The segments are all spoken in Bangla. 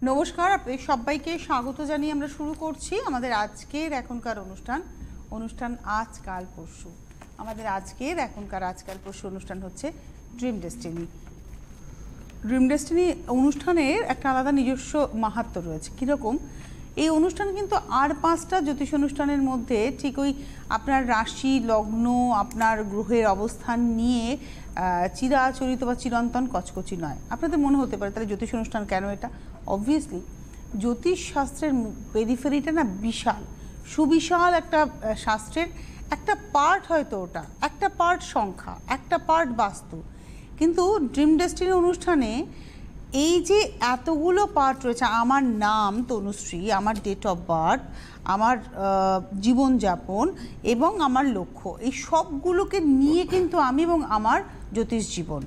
নমস্কার, আপনাদের সবাইকে স্বাগত জানিয়ে আমরা শুরু করছি আমাদের আজকের এখনকার অনুষ্ঠান আজকাল পরশু। আমাদের আজকাল পরশু অনুষ্ঠান হচ্ছে ড্রিম ডেস্টিনি। ড্রিম ডেস্টিনি অনুষ্ঠানের একটা আলাদা নিজস্ব মাহাত্ম্য রয়েছে। কীরকম? এই অনুষ্ঠান কিন্তু আর 5টা জ্যোতিষ অনুষ্ঠানের মধ্যে ঠিক ওই আপনার রাশি লগ্ন আপনার গ্রহের অবস্থান নিয়ে চিরাচরিত বা চিরন্তন কচকচি নয়। আপনাদের মনে হতে পারে তাহলে জ্যোতিষ অনুষ্ঠান কেন এটা? অবভিয়াসলি জ্যোতিষ শাস্ত্রের পেরিফেরিটা না বিশাল, সুবিশাল একটা শাস্ত্রের একটা পার্ট, হয়তো ওটা একটা পার্ট সংখ্যা, একটা পার্ট বাস্তু। কিন্তু ড্রিম ডেস্টিনি অনুষ্ঠানে এই যে এতগুলো পার্ট রয়েছে, আমার নাম তনুশ্রী, আমার ডেট অফ বার্থ, আমার জীবনযাপন এবং আমার লক্ষ্য, এই সবগুলোকে নিয়ে কিন্তু আমি এবং আমার জ্যোতিষ জীবন,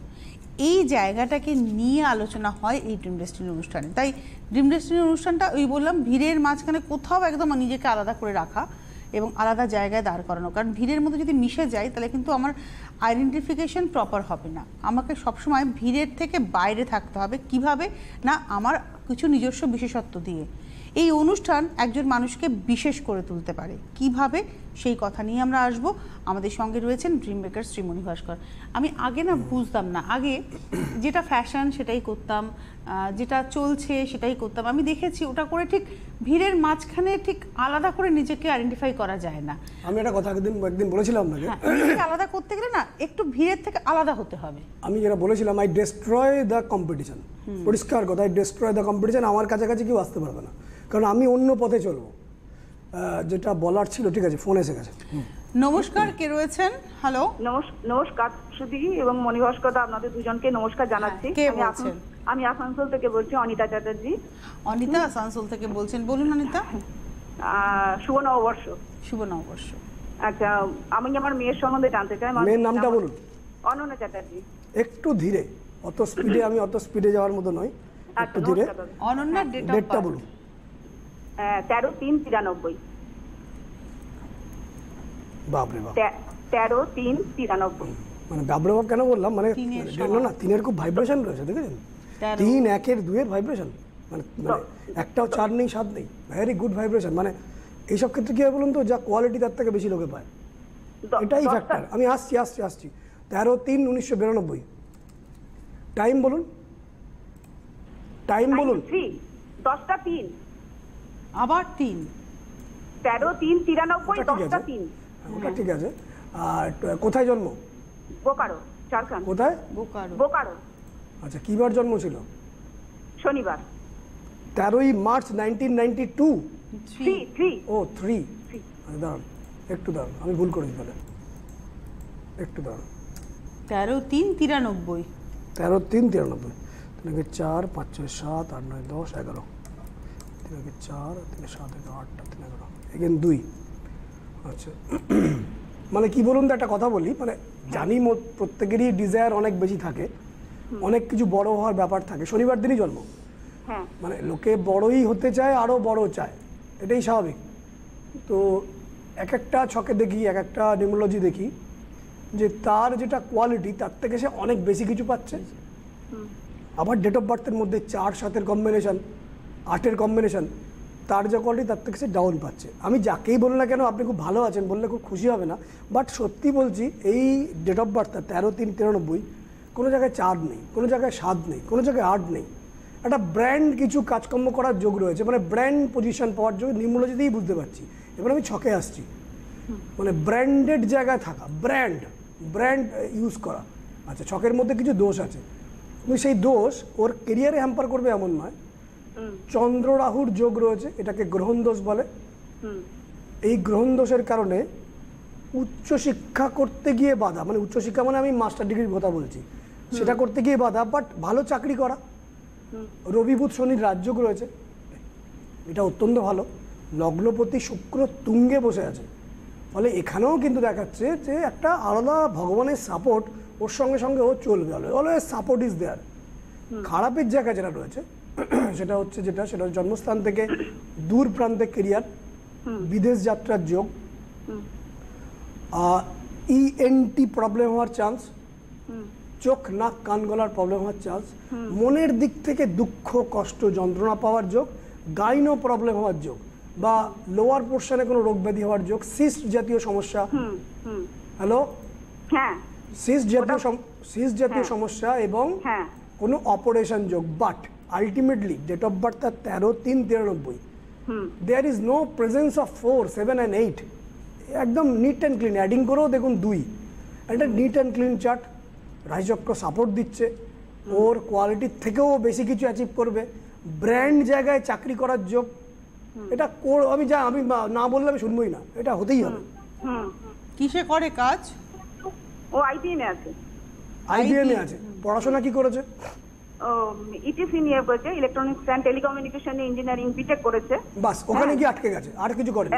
এই জায়গাটাকে নিয়ে আলোচনা হয় এই ড্রিম ডেস্টিনি অনুষ্ঠানে। তাই ড্রিম ডেস্টিনি অনুষ্ঠানটা ওই বললাম ভিড়ের মাঝখানে কোথাও একদম নিজেকে আলাদা করে রাখা এবং আলাদা জায়গায় দাঁড় করানো। কারণ ভিড়ের মধ্যে যদি মিশে যায় তাহলে কিন্তু আমার আইডেন্টিফিকেশন প্রপার হবে না। আমাকে সবসময় ভিড়ের থেকে বাইরে থাকতে হবে। কিভাবে না, আমার কিছু নিজস্ব বিশেষত্ব দিয়ে এই অনুষ্ঠান একজন মানুষকে বিশেষ করে তুলতে পারে। কিভাবে, সেই কথা নিয়ে আমরা আসব। আমাদের সঙ্গে রয়েছেন ড্রিম মেকার শ্রীমণি ভাস্কর। আমি আগে না বুঝতাম না, আগে যেটা ফ্যাশন সেটাই করতাম, যেটা চলছে সেটাই করতাম। আমি দেখেছি ওটা করে ঠিক ভিড়ের মাঝখানে ঠিক আলাদা করে নিজেকে আইডেন্টিফাই করা যায় না। আমি একটা কথা একদিন বলেছিলাম আপনাকে, নিজেকে আলাদা করতে গেলে না একটু ভিড়ের থেকে আলাদা হতে হবে। আমি যেটা বলেছিলাম, আই ডেস্ট্রয় দ্য কম্পিটিশন। পরিষ্কার কথা, আই ডেস্ট্রয় দ্য কম্পিটিশন। আমার কাছাকাছি কেউ আসতে পারবে না, কারণ আমি অন্য পথে চলবো। যেটা বলার ছিল, ঠিক আছে, ফোন এসে গেছে। নমস্কার, কে রয়েছেন? হ্যালো, নমস্কার সুধী এবং মণিভাস্কর, আপনাদের দুজনকে নমস্কার জানাচ্ছি। আমি আসানসোল থেকে বলছি, অনিতা চ্যাটার্জি। অনিতা আসানসোল থেকে বলছেন, বলুন অনিতা। শুভ নববর্ষ। শুভ নববর্ষ। আচ্ছা, আমি আমার মেয়ের সম্বন্ধে জানতে চাই। মেয়ের নামটা বলুন। অনন্যা চ্যাটার্জি। একটু ধীরে, অত স্পিডে আমি অত স্পিডে যাওয়ার মতো নয়, একটু ধীরে। অনন্যার ডেটটা বলুন। 13/3/93। বাপরে বাপ, 13/3/93। মানে বাপরে বাপ কেন বললাম, মানে না, 3-এর খুব ভাইব্রেশন রয়েছে, দেখেছেন? 3, 1-এর 2-এর ভাইব্রেশন, মানে একটাও 4 নেই, 7 নেই, ভেরি গুড ভাইব্রেশন। মানে এইসব ক্ষেত্রে কী হয় বলুন তো, যা কোয়ালিটি তার থেকে বেশি লোকে পায়, এটাই ফ্যাক্টর। আমি আসছি 13/3/1992। টাইম বলুন, টাইম বলুন। 10টা 3, আবার 3, 13/3/93, 10টা 3। ওটা ঠিক আছে। আর কোথায় জন্ম? বোকারো, ঝাড়খণ্ড। কোথায়? বোকারো। আচ্ছা, কিবার জন্ম ছিল? শনিবার। 13ই মার্চ 1992। 3। ও 3। দাঁড়ান, একটু দাঁড়ান, আমি ভুল করেছি তাহলে, একটু দাঁড়ান। 13/3/93। 13/3/93। 4, 5, 6, 7, 8, 9, 10, 11। 4, 7, 8, 11, এগেন 2। আচ্ছা, মানে কি বলুন তো, একটা কথা বলি, মানে জানি প্রত্যেকেরই ডিজায়ার অনেক বেশি থাকে, অনেক কিছু বড় হওয়ার ব্যাপার থাকে। শনিবার দিনই জন্ম, মানে লোকে বড়ই হতে চায়, আরও বড় চায়, এটাই স্বাভাবিক। তো এক একটা ছকে দেখি, এক একটা নিউমোলজি দেখি যে তার যেটা কোয়ালিটি তার থেকে সে অনেক বেশি কিছু পাচ্ছে। আবার ডেট অফ বার্থের মধ্যে 4-7-এর কম্বিনেশন, 8-এর কম্বিনেশন, তার যে কোয়ালিটি তার থেকে সে ডাউন পাচ্ছে। আমি যাকেই বলি না কেন, আপনি খুব ভালো আছেন বললে খুব খুশি হবে না, বাট সত্যি বলছি, এই ডেট অফ বার্থটা 13/3/93, কোনো জায়গায় 4 নেই, কোনো জায়গায় 7 নেই, কোনো জায়গায় 8 নেই। একটা ব্র্যান্ড কিছু কাজকর্ম করার যোগ রয়েছে, মানে ব্র্যান্ড পজিশন পাওয়ার যোগ নিউমোলজিতেই বুঝতে পারছি। এবার আমি ছকে আসছি, মানে ব্র্যান্ডেড জায়গায় থাকা, ব্র্যান্ড ইউজ করা। আচ্ছা, ছকের মধ্যে কিছু দোষ আছে, কিন্তু সেই দোষ ওর কেরিয়ারে হ্যাম্পার করবে এমন নয়। চন্দ্র রাহুর যোগ রয়েছে, এটাকে গ্রহণ দোষ বলে। এই গ্রহণ দোষের কারণে উচ্চশিক্ষা করতে গিয়ে বাধা, মানে উচ্চশিক্ষা মানে আমি মাস্টার ডিগ্রির কথা বলছি, সেটা করতে গিয়ে বাধা, বাট ভালো চাকরি করা। রবি বুধ শনির রাজযোগ রয়েছে, এটা অত্যন্ত ভালো। লগ্নপতি শুক্র তুঙ্গে বসে আছে, ফলে এখানেও কিন্তু দেখাচ্ছে যে একটা আলাদা ভগবানের সাপোর্ট ওর সঙ্গে সঙ্গে ও চলবে, অলওয়েজ সাপোর্ট ইজ দেয়ার। খারাপের জায়গা যেটা রয়েছে সেটা হচ্ছে সেটা জন্মস্থান থেকে দূর প্রান্তে কেরিয়ার, বিদেশ যাত্রার যোগ, ENT প্রবলেম হওয়ার চান্স, চোখ নাক কান গলার প্রবলেম হওয়ার চান্স, মনের দিক থেকে দুঃখ কষ্ট যন্ত্রণা পাওয়ার যোগ, গাইনো প্রবলেম হওয়ার যোগ বা লোয়ার পোর্শনে কোনো রোগ ব্যাধি হওয়ার যোগ, সিস্ট জাতীয় সমস্যা, হ্যালো, হ্যাঁ সিস্ট জাতীয় সমস্যা এবং হ্যাঁ কোনো অপারেশন যোগ। But ultimately date of birth তার 13/3/93। There is no presence of 4, 7 and 8। একদম নিট অ্যান্ড ক্লিন, অ্যাডিং করেও দেখুন 2। একটা নিট অ্যান্ড ক্লিন চার্ট, রাশিচক্র সাপোর্ট দিচ্ছে, ওর কোয়ালিটির থেকেও বেশি কিছু অ্যাচিভ করবে, ব্র্যান্ড জায়গায় চাকরি করার যোগ। এটা আমি না বললে আমি শুনবই না, এটা হতেই হবে। কিসে করে কাজ? ও আইবিএম এ আছে। আইবিএম এ আছে। পড়াশোনা কি করেছে? ও ইটিসি নিয়ে করেছে, electronics and telecommunication engineering BTech করেছে। বাস ওখানে গিয়ে আটকে গেছে, আর কিছু করেনি?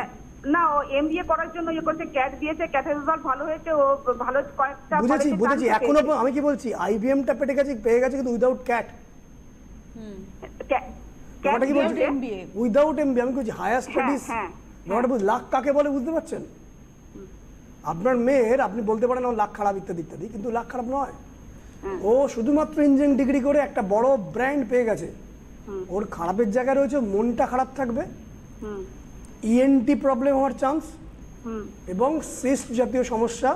না, ও এমবিএ করার জন্য ইয়ে করছে, ক্যাট দিয়েছে, ক্যাটের রেজাল্ট ভালো হয়েছে, ও ভালো কয়েকটা বুঝেছি। এখনো আমি কি বলছি, আইবিএমটা পেয়ে গেছে কিন্তু উইদাউট ক্যাট। ব্যাপারটা কি বলছি? উইদাউট এমবিএ আমি বলছি হায়ার স্টাডিজ। ব্যাপারটা লাখ কাকে বলে বুঝতে পারছেন? আপনার মেয়ের আপনি বলতে পারেন ও লাখ খারাপ ইত্যাদি ইত্যাদি, কিন্তু লাখ খারাপ নয়। ও শুধুমাত্র ইঞ্জিনিয়ারিং ডিগ্রি করে একটা বড় ব্র্যান্ড পেয়ে গেছে। ওর খারাপের জায়গায় রয়েছে মনটা খারাপ থাকবে, ইএনটি প্রবলেম হওয়ার চান্স এবং সিস্ট জাতীয় সমস্যা।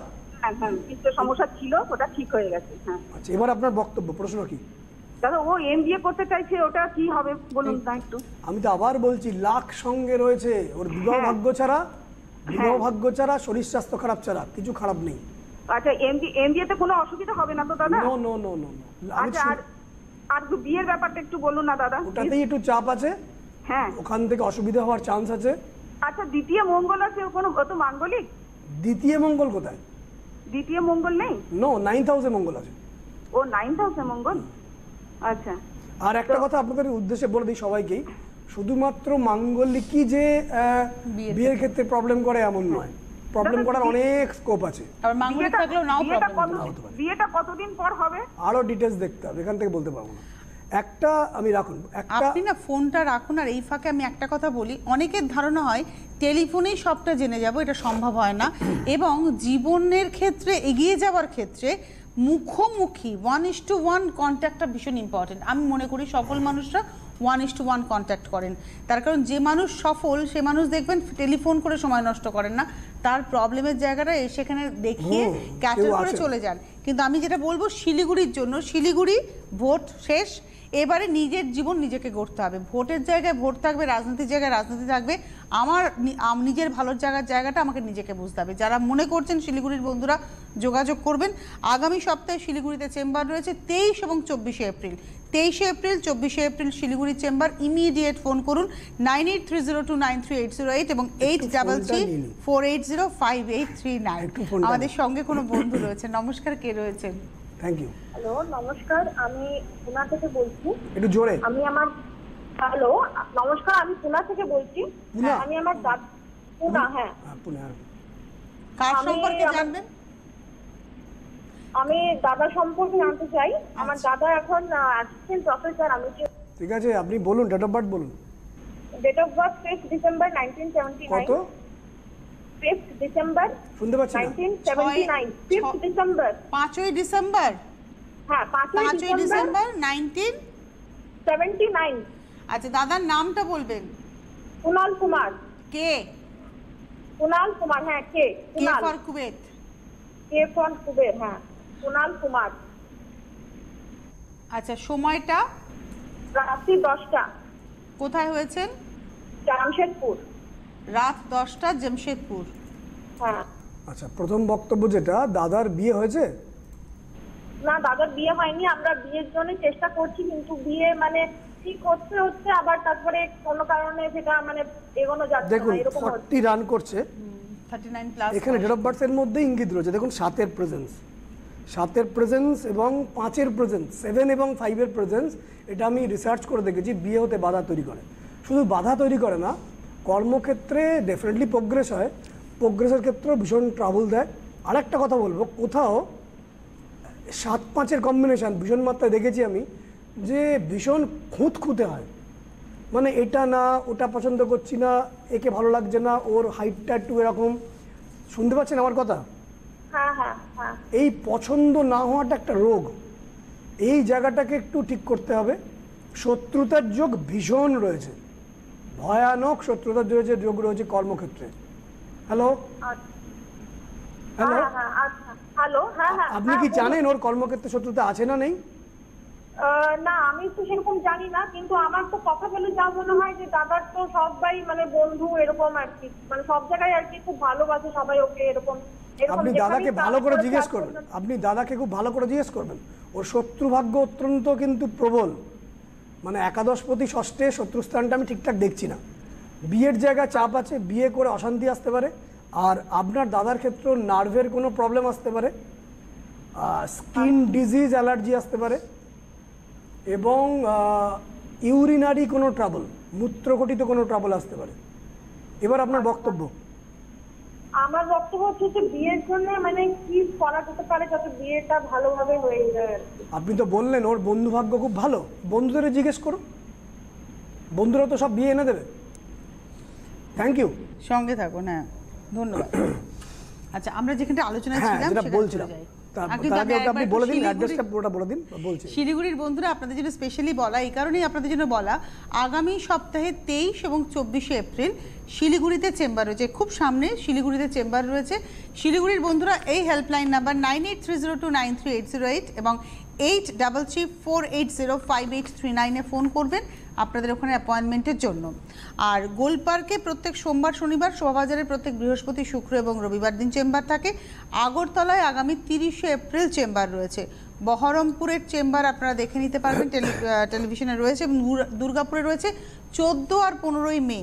সমস্যা ছিল, ওটা ঠিক হয়ে গেছে। আচ্ছা, এবার আপনার বক্তব্য, প্রশ্ন কি? দাদা ও এমবিএ করতে চাইছে, ওটা কি হবে বলুন না একটু। আমি তো আবার বলছি লাখ সঙ্গে রয়েছে, ওর বিবাহ ভাগ্য ছাড়া শরীর স্বাস্থ্য খারাপ ছাড়া কিছু খারাপ নেই। আচ্ছা, এমবিএ তে কোনো অসুবিধা হবে না তো দাদা? নো। আচ্ছা, আর বিয়ের ব্যাপারটা একটু বলুন না দাদা। ওটাতেই একটু চাপ আছে, হ্যাঁ, ওখান থেকে অসুবিধা হওয়ার চান্স আছে। আচ্ছা, দ্বিতীয় মঙ্গল আছে, কোনো ও তো মাঙ্গলিক। দ্বিতীয় মঙ্গল কোথায়? দ্বিতীয় মঙ্গল নেই? নো, 9th হাউসে মঙ্গল আছে। ও 9th হাউসে মঙ্গল, আচ্ছা। আর একটা কথা আপনাদের উদ্দেশ্যে বলে দিই সবাইকেই, শুধুমাত্র মাঙ্গলিকই যে বিয়ের ক্ষেত্রে প্রবলেম করে এমন নয়, প্রবলেম করার অনেক স্কোপ আছে। আর মাঙ্গলিক থাকলেও নাও প্রবলেম হতে পারে। বিয়েটা কতদিন পর হবে? আরো ডিটেইলস দেখতে হবে, এখান থেকে বলতে পারবো না। একটা আমি রাখুন, আপনি না ফোনটা রাখুন। আর এই ফাঁকে আমি একটা কথা বলি, অনেকের ধারণা হয় টেলিফোনেই সবটা জেনে যাব, এটা সম্ভব হয় না। এবং জীবনের ক্ষেত্রে এগিয়ে যাওয়ার ক্ষেত্রে মুখোমুখি 1:1 কন্ট্যাক্টটা ভীষণ ইম্পর্টেন্ট। আমি মনে করি সফল মানুষরা 1:1 কন্ট্যাক্ট করেন, তার কারণ যে মানুষ সফল সে মানুষ দেখবেন টেলিফোন করে সময় নষ্ট করেন না, তার প্রবলেমের জায়গাটা সেখানে দেখিয়ে ক্যাটার করে চলে যান। কিন্তু আমি যেটা বলবো শিলিগুড়ির জন্য, শিলিগুড়ি ভোট শেষ, এবারে নিজের জীবন নিজেকে গড়তে হবে। ভোটের জায়গায় ভোট থাকবে, রাজনীতির জায়গায় রাজনীতি থাকবে। আমার নিজের ভালোর জায়গাটা আমাকে নিজেকে বুঝতে হবে। যারা মনে করছেন শিলিগুড়ির বন্ধুরা যোগাযোগ করবেন। আগামী সপ্তাহে শিলিগুড়িতে চেম্বার রয়েছে 23 এবং 24শে এপ্রিল। 23শে এপ্রিল, 24শে April Siliguri chamber. Immediate phone করুন 9830293808 এবং 8334805839। আমাদের সঙ্গে কোনো বন্ধু রয়েছে। নমস্কার, কে রয়েছেন? Thank you. হ্যালো, নমস্কার, আমি পুনা থেকে বলছি। একটু জোরে। হ্যালো, নমস্কার, আমি পুনা থেকে বলছি। আমি আমার পুনা, হ্যাঁ। কার সম্পর্কে জানবেন? আমি দাদা সম্পর্কে জানতে চাই। আমার দাদা এখন অ্যাসিস্ট্যান্ট প্রফেসর। আমি ঠিক আছে, আপনি বলুন, ডেট অফ বার্থ বলুন। Date of birth 5 December 1979। কত? 5 ডিসেম্বর শুনতে পাচ্ছি না। 1979। 5 ডিসেম্বর। 5ই ডিসেম্বর। হ্যাঁ, 5ই ডিসেম্বর 1979। আচ্ছা, দাদার নামটা বলবেন। কুনাল কুমার। কে? কুনাল কুমার, হ্যাঁ। K for কুবেত। কে ফর কুবেত, হ্যাঁ, কুনাল কুমার। আচ্ছা, সময়টা? রাত্রি 10টা। কোথায় হয়েছেন? জামশেদপুর। রাত 10টা, জামশেদপুর। হ্যাঁ। আচ্ছা, প্রথম বক্তব্য যেটা, দাদার বিয়ে হয়েছে? না, দাদার বিয়ে হয়নি। আমরা বিয়ের জন্য চেষ্টা করছি, কিন্তু বিয়ে মানে ঠিক হচ্ছে আবার তারপরে কোনো কারণে সেটা মানে এগোনো যাচ্ছে না। দেখুন 40 রান করছে, 39 প্লাস। এখানে ডেট অফ বার্থের মধ্যে ইঙ্গিত রয়েছে। দেখুন 7-এর প্রেজেন্স এবং 5-এর প্রেজেন্স, 7 এবং 5-এর প্রেজেন্স, এটা আমি রিসার্চ করে দেখেছি বিয়ে হতে বাধা তৈরি করে। শুধু বাধা তৈরি করে না, কর্মক্ষেত্রে ডেফিনেটলি প্রোগ্রেস হয়, প্রোগ্রেসের ক্ষেত্রেও ভীষণ ট্রাবল দেয়। আরেকটা কথা বলবো, কোথাও 7-5-এর কম্বিনেশান ভীষণ মাত্রায় দেখেছি আমি, যে ভীষণ খুঁতখুঁতে হয়। মানে এটা না, ওটা পছন্দ করছি না, একে ভালো লাগছে না, ওর হাইটটা একটু এরকম। শুনতে পাচ্ছেন আমার কথা? হ্যাঁ হ্যাঁ। হ্যাঁ। এই পছন্দ না হওয়াটা একটা রোগ, এই জায়গাটাকে একটু ঠিক করতে হবে। শত্রুতার যোগ ভীষণ রয়েছে, ভয়ানক শত্রুতার যোগ রয়েছে কর্মক্ষেত্রে। হ্যালো হ্যালো, আচ্ছা, হ্যালো, হ্যাঁ হ্যাঁ। আপনি কি জানেন ওর কর্মক্ষেত্রে শত্রুতা আছে না নেই? না, আমি তো সেরকম জানি না, কিন্তু আমার তো কথা বলে যা মনে হয় যে দাদার তো সবাই মানে বন্ধু এরকম আর কি, মানে সব জায়গায় আর কি খুব ভালোবাসে সবাই ওকে, এরকম আপনি দাদাকে ভালো করে জিজ্ঞেস করবেন, আপনি দাদাকে খুব ভালো করে জিজ্ঞেস করবেন। ওর শত্রু ভাগ্য অত্যন্ত কিন্তু প্রবল, মানে একাদশপতি ষষ্ঠে শত্রুস্থানটা আমি ঠিকঠাক দেখছি না। বিয়ের জায়গায় চাপ আছে, বিয়ে করে অশান্তি আসতে পারে। আর আপনার দাদার ক্ষেত্রে নার্ভের কোনো প্রবলেম আসতে পারে, স্কিন ডিজিজ, অ্যালার্জি আসতে পারে, এবং ইউরিনারি কোনো ট্রাবল, মূত্রঘটিত কোনো ট্রাবল আসতে পারে। এবার আপনার বক্তব্য। আমার বক্তব্য হচ্ছে যে বিয়ের জন্য মানে কি করা যেতে পারে যাতে বিয়েটা ভালোভাবে হয়ে যায়। আপনি তো বললেন ওর বন্ধু ভাগ্য খুব ভালো, বন্ধুদের জিজ্ঞেস করুন, বন্ধুরা তো সব বিয়ে এনে দেবে। থ্যাংক ইউ, সঙ্গে থাকুন। হ্যাঁ, ধন্যবাদ। আচ্ছা, আমরা যেখানে আলোচনায় হ্যাঁ ছিলাম যেটা সেখানে বলছিলাম, চলে যাই। আপনি বলে দিন অ্যাড্রেসটা পুরোটা বলে দিন। বলছি শিলিগুড়ির বন্ধুরা আপনাদের জন্য স্পেশালি বলা, এই কারণেই আপনাদের জন্য বলা, আগামী সপ্তাহে 23 এবং 24শে এপ্রিল শিলিগুড়িতে চেম্বার রয়েছে, খুব সামনে শিলিগুড়িতে চেম্বার রয়েছে। শিলিগুড়ির বন্ধুরা এই হেল্পলাইন নাম্বার 9830293808 এবং 8334805839 ফোন করবেন আপনাদের ওখানে অ্যাপয়েন্টমেন্টের জন্য। আর গোলপার্কে প্রত্যেক সোমবার শনিবার, শোভাবাজারে প্রত্যেক বৃহস্পতি শুক্র এবং রবিবার দিন চেম্বার থাকে। আগরতলায় আগামী 30শে এপ্রিল চেম্বার রয়েছে। বহরমপুরের চেম্বার আপনারা দেখে নিতে পারবেন, টেলিভিশনে রয়েছে, এবং দুর্গাপুরে রয়েছে 14 আর 15ই মে।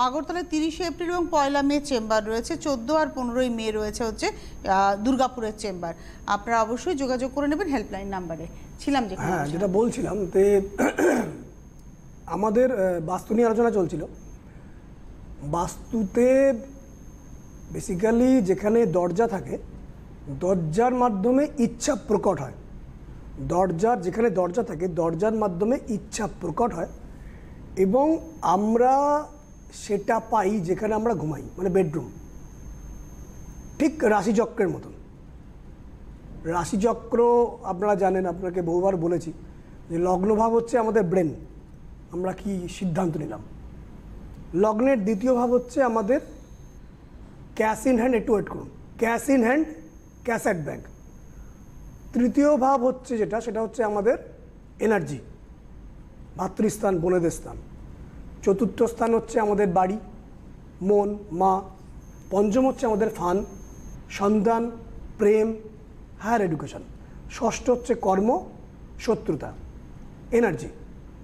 আগরতলায় 30শে এপ্রিল এবং 1 মে চেম্বার রয়েছে। 14 আর 15ই মে রয়েছে হচ্ছে দুর্গাপুরের চেম্বার। আপনারা অবশ্যই যোগাযোগ করে নেবেন হেল্পলাইন নাম্বারে। ছিলাম যে হ্যাঁ যেটা বলছিলাম, তে আমাদের বাস্তু নিয়ে আলোচনা চলছিল। বাস্তুতে বেসিক্যালি যেখানে দরজা থাকে, দরজার মাধ্যমে ইচ্ছা প্রকট হয়। যেখানে দরজা থাকে, দরজার মাধ্যমে ইচ্ছা প্রকট হয়, এবং আমরা সেটা পাই যেখানে আমরা ঘুমাই, মানে বেডরুম। ঠিক রাশিচক্রের মতন। রাশিচক্র আপনারা জানেন, আপনাকে বহুবার বলেছি যে লগ্নভাব হচ্ছে আমাদের ব্রেন, আমরা কি সিদ্ধান্ত নিলাম। লগ্নের দ্বিতীয় ভাব হচ্ছে আমাদের ক্যাশ ইন হ্যান্ড, একটু ওয়েট করুন, cash in hand, cash at bank. তৃতীয় ভাব হচ্ছে সেটা হচ্ছে আমাদের এনার্জি, ভাতৃস্থান, বোনেদের স্থান। চতুর্থ স্থান হচ্ছে আমাদের বাড়ি, মন, মা। পঞ্চম হচ্ছে আমাদের ফান, সন্তান, প্রেম, হায়ার এডুকেশন। ষষ্ঠ হচ্ছে কর্ম, শত্রুতা, এনার্জি।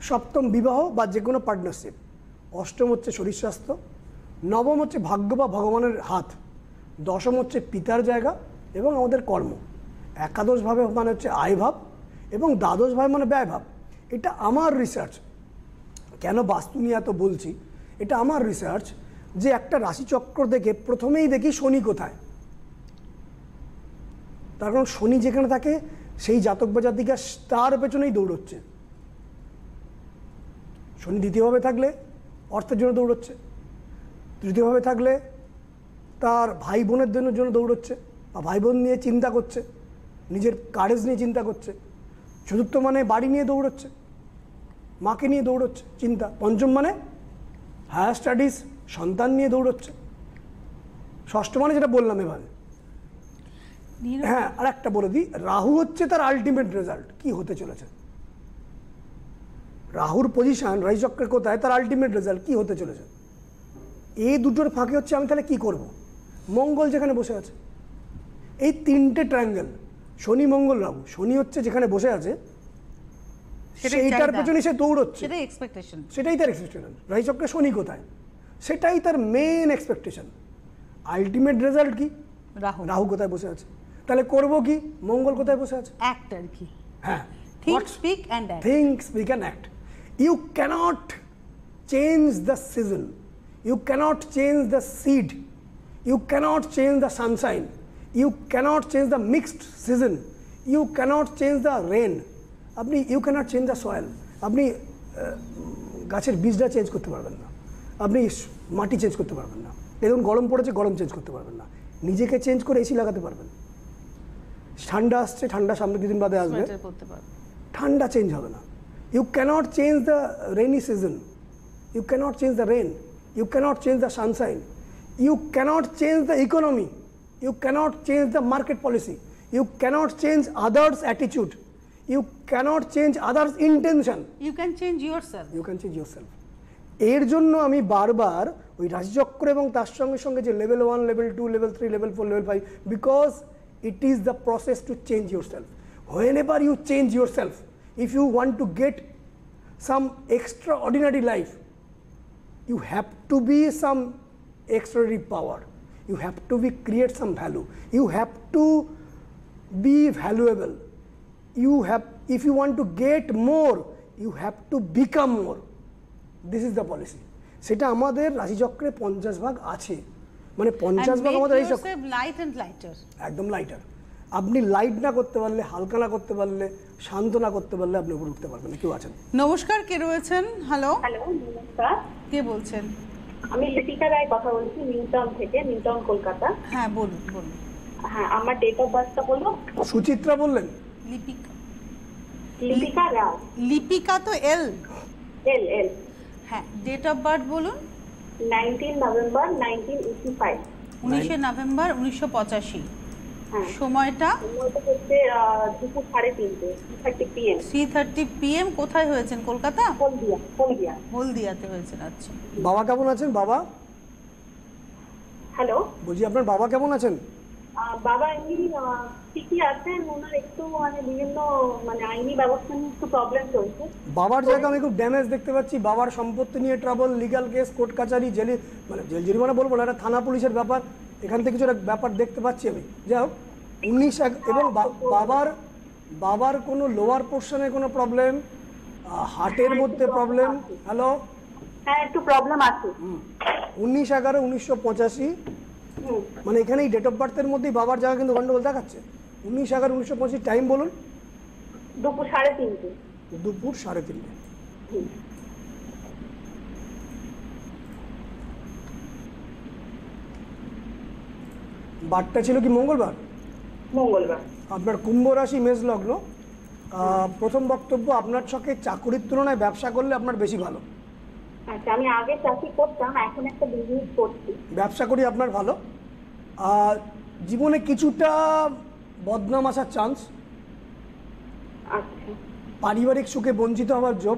সপ্তম বিবাহ বা যে কোনো পার্টনারশিপ। অষ্টম হচ্ছে শরীর স্বাস্থ্য। নবম হচ্ছে ভাগ্য বা ভগবানের হাত। দশম হচ্ছে পিতার জায়গা এবং আমাদের কর্ম। একাদশ ভাবে মানে হচ্ছে আয়ভাব, এবং দ্বাদশ ভাবে মানে ব্যয়ভাব। এটা আমার রিসার্চ। কেন বাস্তু নিয়ে এত বলছি, এটা আমার রিসার্চ যে একটা রাশিচক্র দেখে প্রথমেই দেখি শনি কোথায়। তার কারণ শনি যেখানে থাকে সেই জাতক বা জাতিকা তার পেছনেই দৌড়চ্ছে। শনি দ্বিতীয়ভাবে থাকলে অর্থের জন্য দৌড়চ্ছে, তৃতীয়ভাবে থাকলে তার ভাই বোনের জন্য দৌড়চ্ছে, বা ভাই বোন নিয়ে চিন্তা করছে, নিজের কারেজ নিয়ে চিন্তা করছে। চতুর্থ মানে বাড়ি নিয়ে দৌড়চ্ছে, মাকে নিয়ে দৌড়চ্ছে চিন্তা। পঞ্চম মানে হায়ার স্টাডিজ, সন্তান নিয়ে দৌড়চ্ছে। ষষ্ঠ মানে যেটা বললাম এভাবে। হ্যাঁ, আর একটা বলে দিই, রাহু হচ্ছে তার আলটিমেট রেজাল্ট, কি হতে চলেছে। রাহুর পজিশন রাশিচক্রের কোথায়, তার আলটিমেট রেজাল্ট কি হতে চলেছে। এই দুটোর ফাঁকে হচ্ছে আমি তাহলে কি করব। মঙ্গল যেখানে বসে আছে, এই তিনটে ট্রায়াঙ্গেল, শনি মঙ্গল রাহু। শনি হচ্ছে যেখানে বসে আছে সেইটার পেছনে সে দৌড়চ্ছে, সেটাই তার এক্সপেকটেশন। রাশিচক্রে শনি কোথায়, সেটাই তার মেন এক্সপেকটেশন। আলটিমেট রেজাল্ট কি, রাহু কোথায় বসে আছে। তাহলে করব কি, মঙ্গল কোথায় বসে আছে, অ্যাক্ট আর কি। হ্যাঁ, think, speak and act. Think, speak and act. You cannot change the season. You cannot change the seed. You cannot change the sunshine. You cannot change the mixed season. You cannot change the rain. You cannot change the soil. আপনি গাছের বীজটা চেঞ্জ করতে পারবেন না, আপনি মাটি চেঞ্জ করতে পারবেন না। দেখুন গরম পড়েছে, গরম চেঞ্জ করতে পারবেন না। নিজেকে চেঞ্জ করে এসি লাগাতে পারবেন, ঠান্ডা আসছে, ঠান্ডা সামনে কিছুদিন বাদে আসবে, সোয়েটার পরতে পারবে। ঠান্ডা চেঞ্জ হবে না। You cannot change the rainy season, you cannot change the rain, you cannot change the sunshine, you cannot change the economy, you cannot change the market policy, you cannot change others attitude, you cannot change others intention, you can change yourself. You can change yourself. এর জন্য আমি বারবার ওই রাশিচক্র এবং তার সঙ্গে সঙ্গে যে level 1, level 2, level 3, level 4, level 5, because it is the process to change yourself. Whenever you change yourself, if you want to get some extraordinary life, you have to be some extraordinary power, you have to be create some value, you have to be valuable, you have, if you want to get more, you have to become more. This is the policy. সেটা আমাদের রাশিচক্রে 50 ভাগ আছে, মানে 50 ভাগ আমাদের রাশিচক্র লাইট এন্ড লাইটার, একদম লাইটার। আপনি লাইট না করতে পারলে, হালকা না করতে পারলে, শান্ত না করতে পারলে আপনি উপরে উঠতে পারবেন না। কেউ আছেন? নমস্কার, কে রয়েছেন? হ্যালো, হ্যালো, নমস্কার। কে বলছেন? আমি লিপিকা রায় কথা বলছি, নিউটাউন থেকে, নিউটাউন কলকাতা। হ্যাঁ, বলুন বলুন। হ্যাঁ, আমার ডেট অফ বার্থটা বলবো? সুচিত্রা বললেন? লিপিকা, লিপিকা রায়। লিপিকা তো এল এল এল। হ্যাঁ, ডেট অফ বার্থ বলুন। 19 নভেম্বর 1985। 19 নভেম্বর 1985। হ্যাঁ। সময়টা? সময়টা হচ্ছে দুপুর 3:30, 3:30 PM। 3:30 PM। কোথায় হয়েছেন? কলকাতা? হলদিয়া। হলদিয়া। হলদিয়াতে হয়েছেন। আচ্ছা। বাবা কেমন আছেন? বাবা, হ্যালো, বলছি আপনার বাবা কেমন আছেন? বাবা এমনি ঠিকই আছেন, ওনার একটু মানে বিভিন্ন মানে আইনি ব্যবস্থা নিয়ে একটু প্রবলেম চলছে। বাবার জায়গা আমি খুব ড্যামেজ দেখতে পাচ্ছি, বাবার সম্পত্তি নিয়ে ট্রাবল, লিগ্যাল কেস, কোর্ট কাচারি, জেলে, মানে জেল জরিমানা বলবো না, এটা থানা পুলিশের ব্যাপার, এখান থেকে কিছু একটা ব্যাপার দেখতে পাচ্ছি আমি। যাই হোক, 19 এবং বাবার কোনো লোয়ার পোর্শনে কোনো প্রবলেম, হার্টের মধ্যে প্রবলেম। হ্যালো, হ্যাঁ, একটু প্রবলেম আছে। 19/11/1985, মানে এখানে এই ডেট অফ বার্থের মধ্যেই বাবার জায়গা কিন্তু গন্ডগোল দেখাচ্ছে। 19/11/1985, টাইম বলুন। দুপুর 3:30। দুপুর 3:30। বারটা ছিল কি মঙ্গলবার? মঙ্গলবার। আপনার কুম্ভ রাশি, মেষ লগ্ন। প্রথম বক্তব্য, আপনার ছকে চাকুরির তুলনায় ব্যবসা করলে আপনার বেশি ভালো। আচ্ছা, আমি আগে চাকরি করতাম, এখন একটা বিজনেস করছি। ব্যবসা করি আপনার ভালো। জীবনে কিছুটা বদনাম আসার চান্স, আচ্ছা। পারিবারিক সুখে বঞ্চিত হওয়ার যোগ,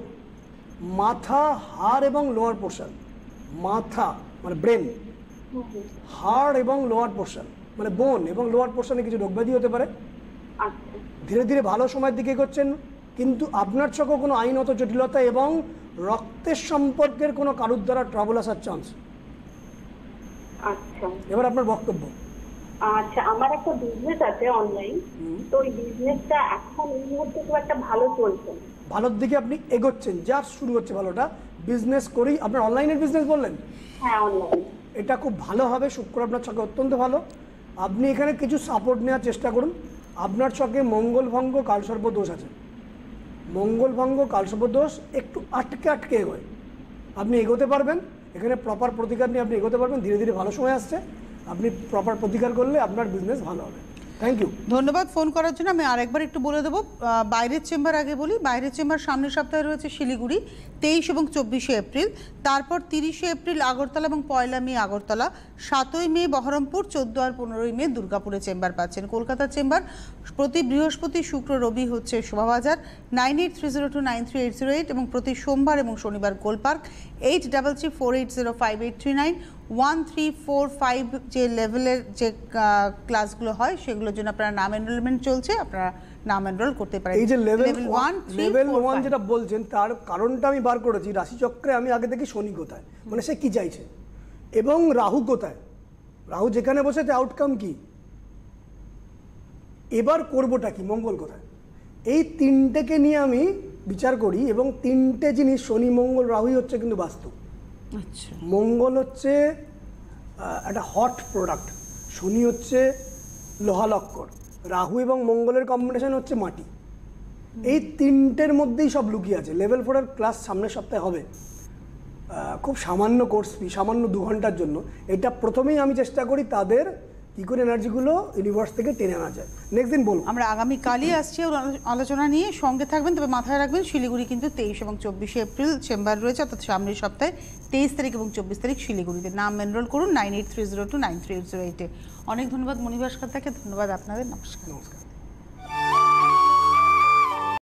মাথা, হাড় এবং লোয়ার পোর্শন, মাথা মানে ব্রেন, হাড় এবং লোয়ার পোর্শন মানে বোন এবং লোয়ার পোর্শনে কিছু রোগব্যাধি হতে পারে। আচ্ছা। ধীরে ধীরে ভালো সময়ের দিকে এগোচ্ছেন, কিন্তু আপনার চোখে কোনো আইনত জটিলতা এবং রক্তের সম্পর্কের কোনো কারুর দ্বারা ট্রাবল আসার চান্স। আচ্ছা। এবার আপনার বক্তব্য। আচ্ছা, আমার একটা বিজনেস আছে অনলাইন, তো ওই বিজনেসটা এখন এই মুহূর্তে খুব একটা ভালো চলছে না। ভালোর দিকে আপনি এগোচ্ছেন, যা শুরু হচ্ছে ভালোটা, বিজনেস করি। আপনার অনলাইনের বিজনেস বললেন? হ্যাঁ, অনলাইন। এটা খুব ভালো হবে, শুক্র আপনার ছকে অত্যন্ত ভালো। আপনি এখানে কিছু সাপোর্ট নেওয়ার চেষ্টা করুন। আপনার ছকে মঙ্গল ভঙ্গ, কালসর্প দোষ আছে। মঙ্গল ভঙ্গ, কালসর্প দোষ একটু আটকে আটকে এগোয়, আপনি এগোতে পারবেন। এখানে প্রপার প্রতিকার নিয়ে আপনি এগোতে পারবেন। ধীরে ধীরে ভালো সময় আসছে, আপনি প্রপার প্রতিকার করলে আপনার বিজনেস ভালো হবে। থ্যাংক ইউ, ধন্যবাদ ফোন করার জন্য। আমি আরেকবার একটু বলে দেবো বাইরের চেম্বার আগে বলি। বাইরের চেম্বার সামনের সপ্তাহে রয়েছে শিলিগুড়ি 23 এবং 24শে এপ্রিল, তারপর 30শে এপ্রিল আগরতলা এবং 1 মে আগরতলা, 7ই মে বহরমপুর, 14 আর 15ই মে দুর্গাপুরে চেম্বার পাচ্ছেন। কলকাতার চেম্বার প্রতি বৃহস্পতি, শুক্র, রবি হচ্ছে শোভাবাজার 9830293808 এবং প্রতি সোমবার এবং শনিবার গোলপার্ক 8334805839 1345 যে লেভেলের যে ক্লাসগুলো হয় সেগুলোর জন্য আপনারা নাম এনরোলমেন্ট চলছে, আপনারা নাম এনরোল করতে পারেন। এই যে লেভেল 1 যেটা বলছেন তার কারণটা আমি বার করেছি। রাশিচক্রে আমি আগে দেখি শনি কোথায়, মানে সে কি চাইছে, এবং রাহু কোথায়, রাহু যেখানে বসেছে আউটকাম কি, এবার করবোটা কি, মঙ্গল কোথায়, এই তিনটেকে নিয়ে আমি বিচার করি। এবং তিনটে জিনিস, শনি, মঙ্গল, রাহুই হচ্ছে কিন্তু বাস্তু। আচ্ছা, মঙ্গল হচ্ছে একটা হট প্রোডাক্ট, শনি হচ্ছে লোহালক্কর, রাহু এবং মঙ্গলের কম্বিনেশন হচ্ছে মাটি। এই তিনটের মধ্যেই সব লুকিয়ে আছে। লেভেল 4-এর ক্লাস সামনের সপ্তাহে হবে, খুব সামান্য কোর্স ফি, সামান্য 2 ঘন্টার জন্য। এটা প্রথমেই আমি চেষ্টা করি তাদের কী করে এনার্জিগুলো ইউনিভার্স থেকে টেনে আনা যায়। নেক্সট দিন বলবো। আমরা আগামীকালই আসছি ওর আলোচনা নিয়ে, সঙ্গে থাকবেন। তবে মাথায় রাখবেন শিলিগুড়ি কিন্তু 23 এবং 24 এপ্রিল চেম্বার রয়েছে, অর্থাৎ সামনের সপ্তাহে 23 তারিখ এবং 24 তারিখ শিলিগুড়িতে। নাম এনরোল করুন 98302938-এ। অনেক ধন্যবাদ মণি ভাস্কর দাকে, ধন্যবাদ আপনাদের। নমস্কার। নমস্কার।